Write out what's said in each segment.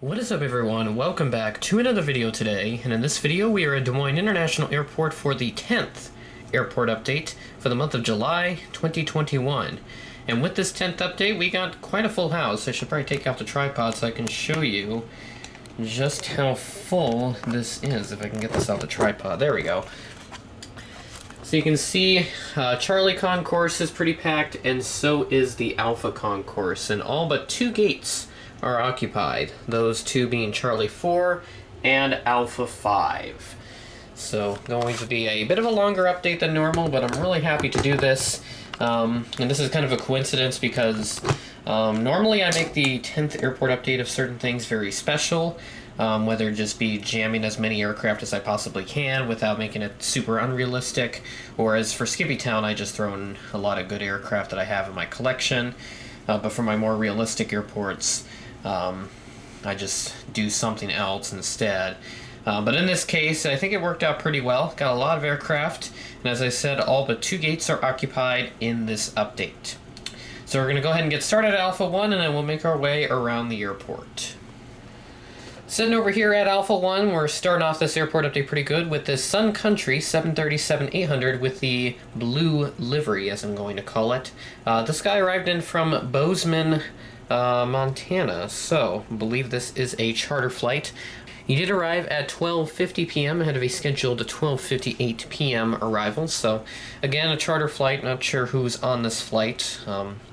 What is up everyone, welcome back to another video today, and in this video we are at Des Moines International Airport for the 10th airport update for the month of July 2021. And with this 10th update we got quite a full house. I should probably take out the tripod so I can show you just how full this is, if I can get this off the tripod. There we go. So you can see Charlie Concourse is pretty packed, and so is the Alpha Concourse, and all but two gates are occupied, those two being Charlie 4 and Alpha 5. So going to be a bit of a longer update than normal, but I'm really happy to do this. And this is kind of a coincidence because normally I make the 10th airport update of certain things very special, whether it just be jamming as many aircraft as I possibly can without making it super unrealistic, or as for Skippy Town I just throw in a lot of good aircraft that I have in my collection. But for my more realistic airports, I just do something else instead. But in this case, I think it worked out pretty well. Got a lot of aircraft, and as I said, all but two gates are occupied in this update. So we're going to go ahead and get started at Alpha 1, and then we'll make our way around the airport. Sitting over here at Alpha 1, we're starting off this airport update pretty good with this Sun Country 737-800 with the blue livery, as I'm going to call it. This guy arrived in from Bozeman, Montana, so I believe this is a charter flight. He did arrive at 12:50 p.m. ahead of a scheduled 12:58 p.m. arrival, so again a charter flight. Not sure who's on this flight,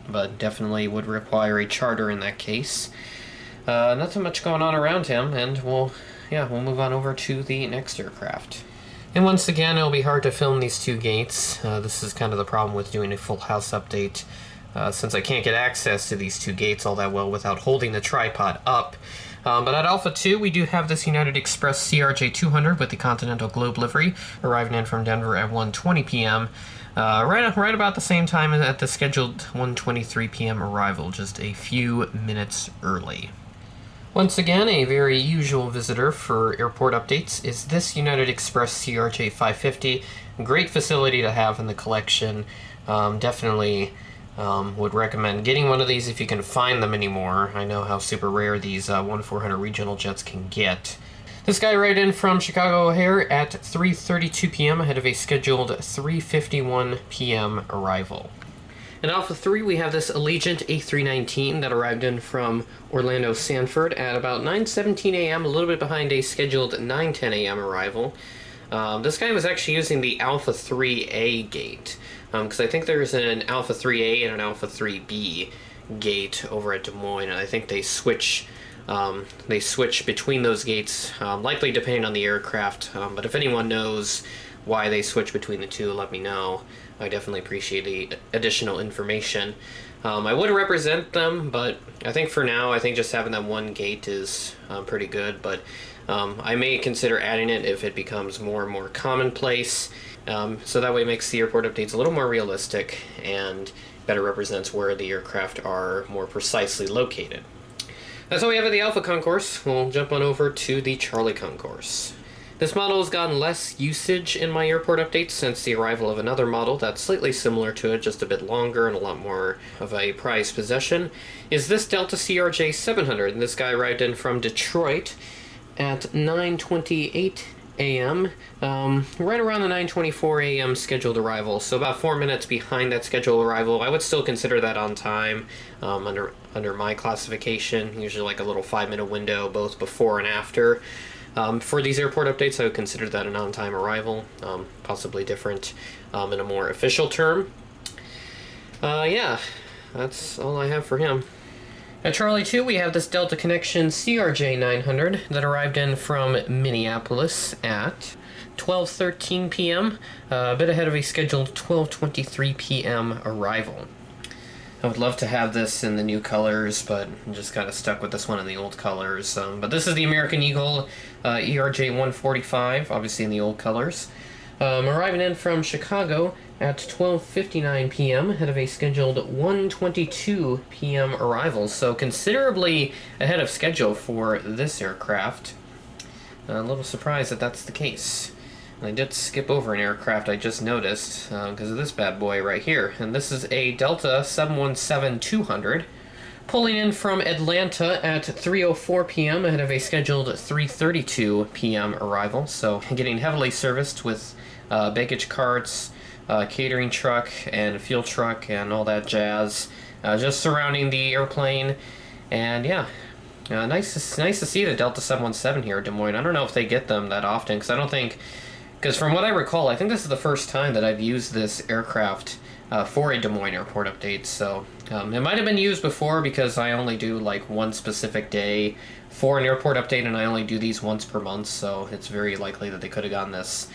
but definitely would require a charter in that case. Not too much going on around him, and we'll move on over to the next aircraft. And once again, it'll be hard to film these two gates. This is kind of the problem with doing a full house update, since I can't get access to these two gates all that well without holding the tripod up. But at Alpha 2, we do have this United Express CRJ-200 with the Continental Globe livery, arriving in from Denver at 1:20 p.m., right about the same time at the scheduled 1:23 p.m. arrival, just a few minutes early. Once again, a very usual visitor for airport updates is this United Express CRJ-550. Great facility to have in the collection. Definitely would recommend getting one of these if you can find them anymore. I know how super rare these 1-400 regional jets can get. This guy arrived in from Chicago O'Hare at 3:32 p.m. ahead of a scheduled 3:51 p.m. arrival. In Alpha 3, we have this Allegiant A319 that arrived in from Orlando Sanford at about 9:17 a.m., a little bit behind a scheduled 9:10 a.m. arrival. This guy was actually using the Alpha 3A gate, because I think there's an Alpha 3A and an Alpha 3B gate over at Des Moines, and I think they switch between those gates, likely depending on the aircraft, but if anyone knows why they switch between the two, let me know. I definitely appreciate the additional information. I would represent them, but I think for now, I think just having that one gate is pretty good, but I may consider adding it if it becomes more and more commonplace, so that way it makes the airport updates a little more realistic and better represents where the aircraft are more precisely located. That's all we have at the Alpha Concourse. We'll jump on over to the Charlie Concourse. This model has gotten less usage in my airport updates since the arrival of another model that's slightly similar to it, just a bit longer and a lot more of a prized possession, is this Delta CRJ 700. And this guy arrived in from Detroit at 9:28 a.m., right around the 9:24 a.m. scheduled arrival, so about 4 minutes behind that scheduled arrival. I would still consider that on time under my classification, usually like a little 5-minute window both before and after. For these airport updates, I would consider that an on-time arrival, possibly different in a more official term. Yeah, that's all I have for him. At Charlie 2, we have this Delta Connection CRJ 900 that arrived in from Minneapolis at 12:13 p.m., a bit ahead of a scheduled 12:23 p.m. arrival. I would love to have this in the new colors, but I'm just kind of stuck with this one in the old colors. But this is the American Eagle ERJ 145, obviously in the old colors. Arriving in from Chicago at 12:59 p.m. ahead of a scheduled 1:22 p.m. arrival, so considerably ahead of schedule for this aircraft. A little surprised that that's the case. I did skip over an aircraft I just noticed because of this bad boy right here, and this is a Delta 717-200 Pulling in from Atlanta at 3:04 p.m. ahead of a scheduled 3:32 p.m. arrival. So getting heavily serviced with baggage carts, catering truck, and fuel truck, and all that jazz. Just surrounding the airplane, and yeah. Nice to see the Delta 717 here at Des Moines. I don't know if they get them that often, because from what I recall, I think this is the first time that I've used this aircraft for a Des Moines airport update. So it might have been used before because I only do like one specific day for an airport update, and I only do these once per month. So it's very likely that they could have gotten this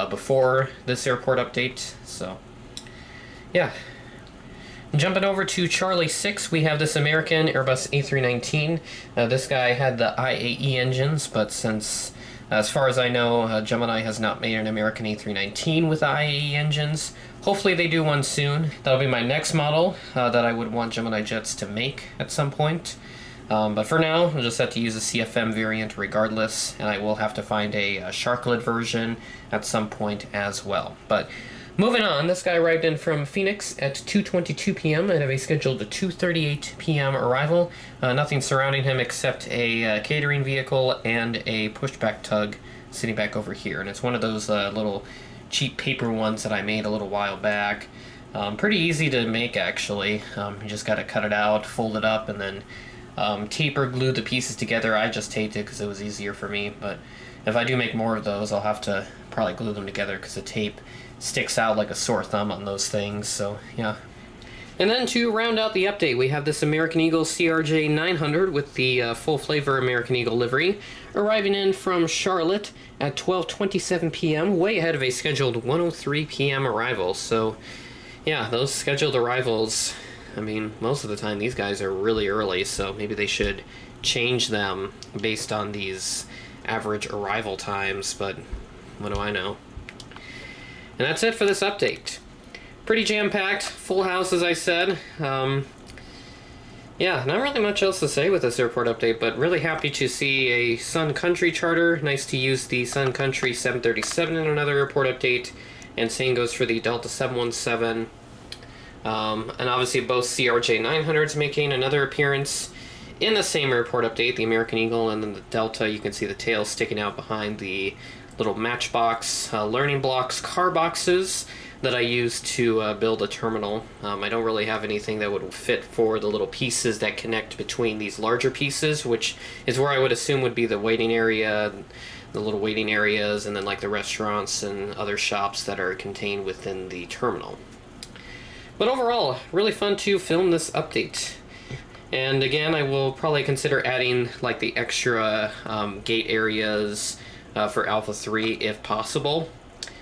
before this airport update. So yeah. Jumping over to Charlie 6, we have this American Airbus A319. This guy had the IAE engines, but since, as far as I know, Gemini has not made an American A319 with IAE engines. Hopefully they do one soon. That'll be my next model that I would want Gemini Jets to make at some point. But for now, I'll just have to use a CFM variant regardless, and I will have to find a sharklet version at some point as well. But moving on, this guy arrived in from Phoenix at 2:22 p.m. and have a scheduled 2:38 p.m. arrival. Nothing surrounding him except a catering vehicle and a pushback tug sitting back over here. And it's one of those little cheap paper ones that I made a little while back. Pretty easy to make, actually. You just got to cut it out, fold it up, and then tape or glue the pieces together. I just taped it because it was easier for me. But if I do make more of those, I'll have to probably glue them together because the tape sticks out like a sore thumb on those things, so yeah. And then to round out the update, we have this American Eagle CRJ 900 with the full flavor American Eagle livery, arriving in from Charlotte at 12:27 p.m., way ahead of a scheduled 1:03 p.m. arrival. So yeah, those scheduled arrivals, I mean, most of the time these guys are really early, so maybe they should change them based on these average arrival times, but what do I know? And that's it for this update. Pretty jam-packed, full house as I said. Yeah, not really much else to say with this airport update, but really happy to see a Sun Country charter. Nice to use the Sun Country 737 in another airport update, and same goes for the Delta 717. And obviously both CRJ 900s making another appearance in the same airport update, the American Eagle and then the Delta. You can see the tail sticking out behind the little Matchbox learning blocks car boxes that I use to build a terminal. I don't really have anything that would fit for the little pieces that connect between these larger pieces, which is where I would assume would be the waiting area, the little waiting areas, and then like the restaurants and other shops that are contained within the terminal. But overall, really fun to film this update. And again, I will probably consider adding like the extra gate areas for Alpha 3 if possible.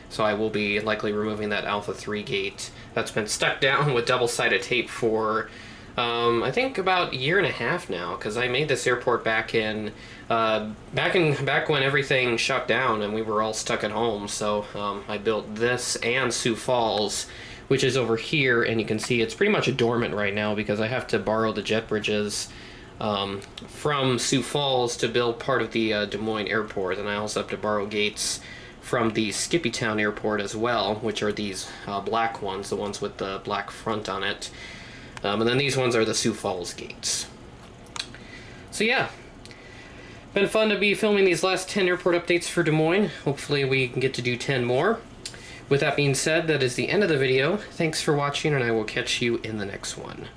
So I will be likely removing that Alpha 3 gate that's been stuck down with double-sided tape for I think about a year and a half now, because I made this airport back when everything shut down and we were all stuck at home. So I built this and Sioux Falls, which is over here, and you can see it's pretty much dormant right now because I have to borrow the jet bridges from Sioux Falls to build part of the Des Moines airport, and I also have to borrow gates from the Skippytown airport as well, which are these black ones, the ones with the black front on it. And then these ones are the Sioux Falls gates. So yeah, been fun to be filming these last 10 airport updates for Des Moines. Hopefully we can get to do 10 more. With that being said, that is the end of the video. Thanks for watching, and I will catch you in the next one.